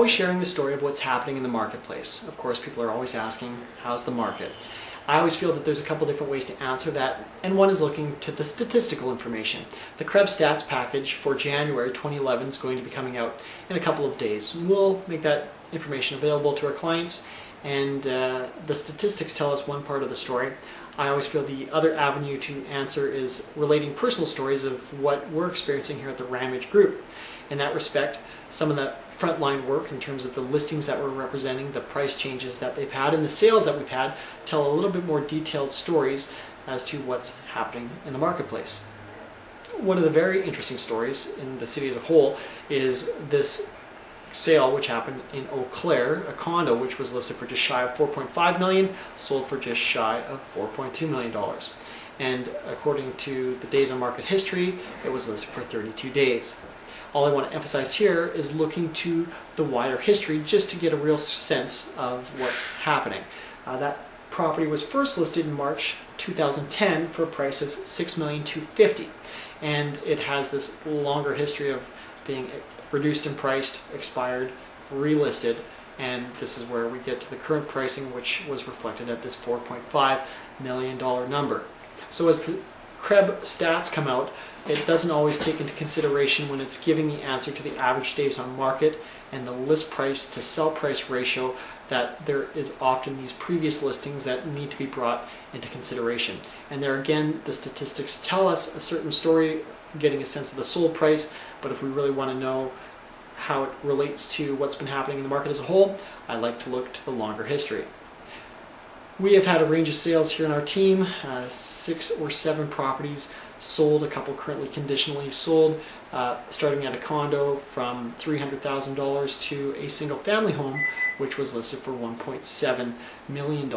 always sharing the story of what's happening in the marketplace. Of course, people are always asking, how's the market? I always feel that there's a couple different ways to answer that, and one is looking to the statistical information. The Krebs stats package for January 2011 is going to be coming out in a couple of days. We'll make that information available to our clients, and the statistics tell us one part of the story. I always feel the other avenue to answer is relating personal stories of what we're experiencing here at the Ramage Group. In that respect, some of the frontline work in terms of the listings that we're representing, the price changes that they've had, and the sales that we've had tell a little bit more detailed stories as to what's happening in the marketplace. One of the very interesting stories in the city as a whole is this sale which happened in Eau Claire, a condo which was listed for just shy of $4.5 million, sold for just shy of $4.2 million. And according to the days on market history, it was listed for 32 days. All I want to emphasize here is looking to the wider history just to get a real sense of what's happening. That property was first listed in March 2010 for a price of $6,250,000, and it has this longer history of being reduced in price, expired, relisted, and this is where we get to the current pricing, which was reflected at this $4.5 million number. So as the Krebs stats come out, it doesn't always take into consideration when it's giving the answer to the average days on market and the list price to sell price ratio that there is often these previous listings that need to be brought into consideration. And there again, the statistics tell us a certain story, getting a sense of the sold price, but if we really want to know how it relates to what's been happening in the market as a whole, I like to look to the longer history. We have had a range of sales here in our team, 6 or 7 properties sold, a couple currently conditionally sold, starting at a condo from $300,000 to a single family home which was listed for $1.7 million.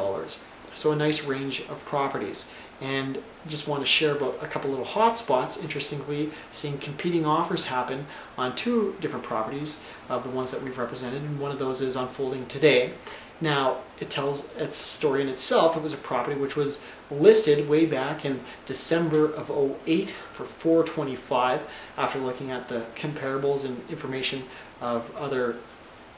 So a nice range of properties. And just want to share about a couple little hot spots. Interestingly, seeing competing offers happen on 2 different properties of the ones that we've represented, and one of those is unfolding today. Now, it tells its story in itself. It was a property which was listed way back in December of 2008 for $425,000 after looking at the comparables and information of other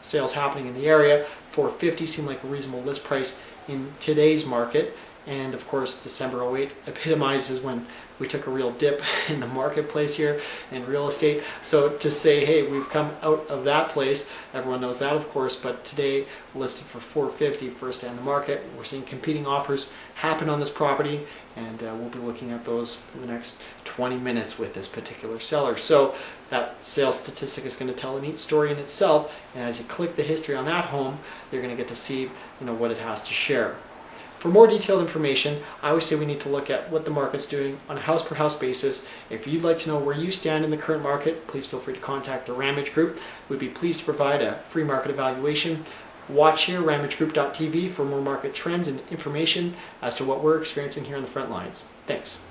sales happening in the area. $450,000 seemed like a reasonable list price in today's market. And of course, December 2008 epitomizes when we took a real dip in the marketplace here in real estate. So to say, hey, we've come out of that place, everyone knows that, of course, but today listed for $450,000 first day on the market. We're seeing competing offers happen on this property, and we'll be looking at those in the next 20 minutes with this particular seller. So that sales statistic is going to tell a neat story in itself, and as you click the history on that home, you're going to get to see, what it has to share. For more detailed information, I always say we need to look at what the market's doing on a house-per-house basis. If you'd like to know where you stand in the current market, please feel free to contact the Ramage Group. We'd be pleased to provide a free market evaluation. Watch here, ramagegroup.tv, for more market trends and information as to what we're experiencing here on the front lines. Thanks.